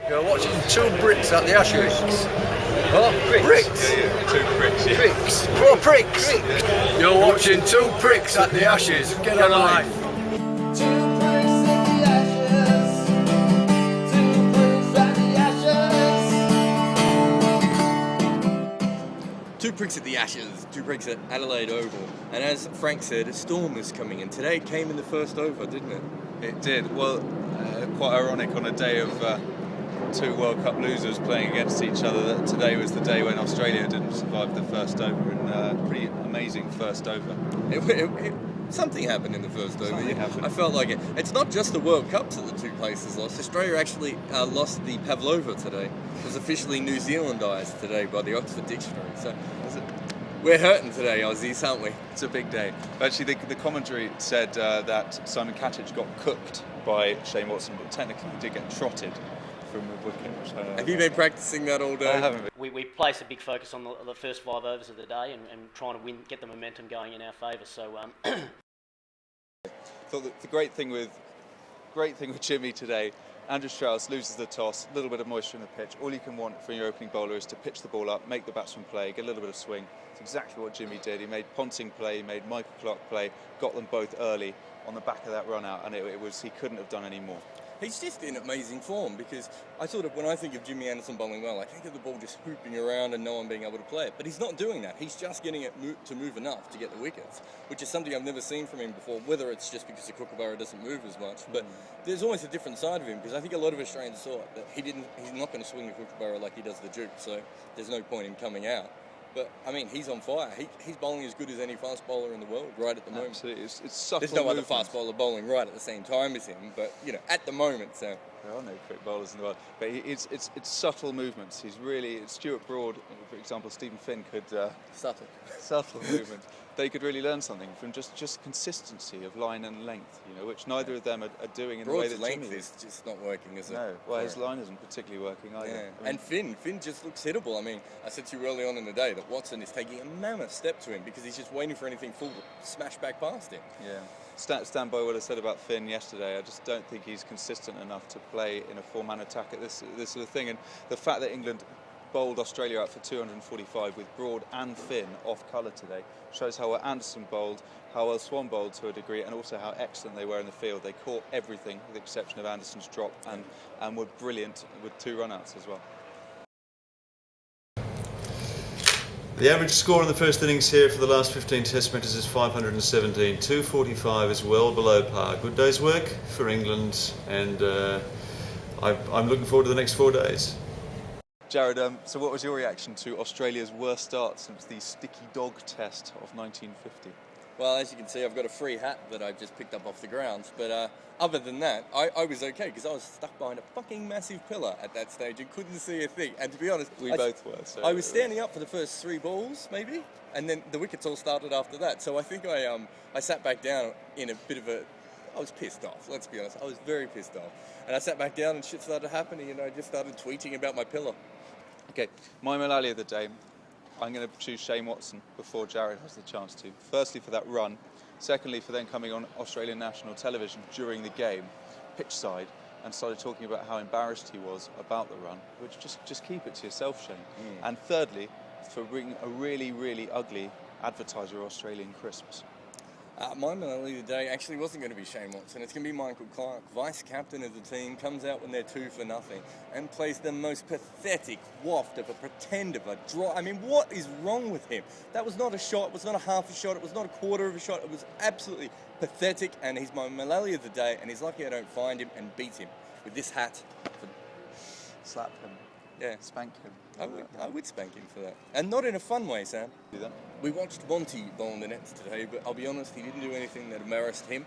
You're watching two bricks at the Ashes. Oh, bricks. Yeah. Two pricks. Yeah. Pricks. Four pricks. You're watching two pricks at the Ashes. Get a life. Two pricks at the Ashes, two pricks at Adelaide Oval, and as Frank said, a storm is coming, and today it came in the first over, didn't it? It did. Well, quite ironic on a day of two World Cup losers playing against each other. That today was the day when Australia didn't survive the first over, and pretty amazing first over. Something happened in the first over. Something happened. I felt like it. It's not just the World Cups that the two places lost. Australia actually lost the Pavlova today. It was officially New Zealandised today by the Oxford Dictionary. So we're hurting today, Aussies, aren't we? It's a big day. Actually, the commentary said that Simon Katich got cooked by Shane Watson, but technically he did get trotted from the wicket. Have you been practicing that all day? I haven't. We place a big focus on the first 5 overs of the day and trying to get the momentum going in our favour. So, Thought the great thing with Jimmy today, Andrew Strauss loses the toss, a little bit of moisture in the pitch. All you can want from your opening bowler is to pitch the ball up, make the batsman play, get a little bit of swing. It's exactly what Jimmy did. He made Ponting play, he made Michael Clarke play, got them both early on the back of that run out, and he couldn't have done any more. He's just in amazing form because when I think of Jimmy Anderson bowling well, I think of the ball just hooping around and no one being able to play it. But he's not doing that. He's just getting it to move enough to get the wickets, which is something I've never seen from him before, whether it's just because the kookaburra doesn't move as much. But there's always a different side of him because I think a lot of Australians thought that he's not going to swing the kookaburra like he does the Duke, so there's no point in coming out. But, I mean, he's on fire. He's bowling as good as any fast bowler in the world right at the moment. Absolutely. It's subtle. There's no other movement. fast bowler bowling right at the same time as him, but, at the moment, so... There are no quick bowlers in the world, but it's subtle movements. Stuart Broad, for example, Stephen Finn could... Subtle movement. They could really learn something from just consistency of line and length, which neither of them are doing in the way that Broad's length Jimmy is just not working, is it? No, well, his line isn't particularly working either. Yeah. And Finn just looks hittable. I mean, I said to you early on in the day that Watson is taking a mammoth step to him because he's just waiting for anything full to smash back past him. Yeah. Stand by what I said about Finn yesterday. I just don't think he's consistent enough to play in a four-man attack at this sort of thing. And the fact that England bowled Australia out for 245 with Broad and Finn off colour today shows how well Anderson bowled, how well Swan bowled to a degree, and also how excellent they were in the field. They caught everything with the exception of Anderson's drop and were brilliant with 2 run-outs as well. The average score in the first innings here for the last 15 Test matches is 517. 245 is well below par. Good day's work for England, and I'm looking forward to the next 4 days. Jared, so what was your reaction to Australia's worst start since the Sticky Dog Test of 1950? Well, as you can see, I've got a free hat that I've just picked up off the ground. But other than that, I was okay because I was stuck behind a fucking massive pillar at that stage and couldn't see a thing. And to be honest, we both were. So I was standing up for the first 3 balls, maybe, and then the wickets all started after that. So I think I sat back down in a bit of a... I was pissed off, let's be honest. I was very pissed off. And I sat back down and shit started happening and I just started tweeting about my pillow. Okay, my Malali of the day, I'm going to choose Shane Watson before Jared has the chance to. Firstly, for that run. Secondly, for then coming on Australian national television during the game, pitch side, and started talking about how embarrassed he was about the run, which just keep it to yourself, Shane. And thirdly, for being a really, really ugly advertiser of Australian crisps. My Malali today actually wasn't going to be Shane Watson. It's going to be Michael Clarke, vice-captain of the team, comes out when they're 2 for nothing and plays the most pathetic waft of a pretend of a draw. I mean, what is wrong with him? That was not a shot. It was not a half a shot. It was not a quarter of a shot. It was absolutely pathetic, and he's my Malali of the day, and he's lucky I don't find him and beat him with this hat. Slap him. Yeah. Spank him. I would spank him for that. And not in a fun way, Sam. Do that. We watched Monty bowl in the nets today, but I'll be honest, he didn't do anything that embarrassed him.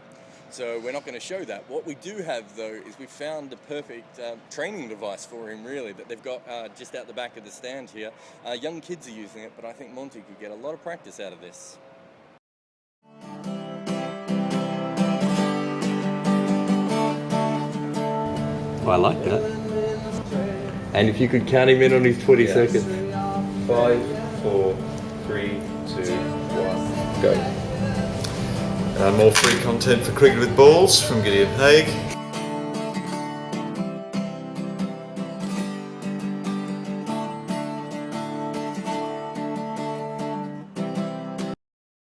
So we're not going to show that. What we do have, though, is we found the perfect training device for him, really, that they've got just out the back of the stand here. Young kids are using it, but I think Monty could get a lot of practice out of this. I like that. And if you could count him in on his 20 seconds. 5, 4, 3, 2, 1, go. More free content for Cricket with Balls from Gideon Haigh.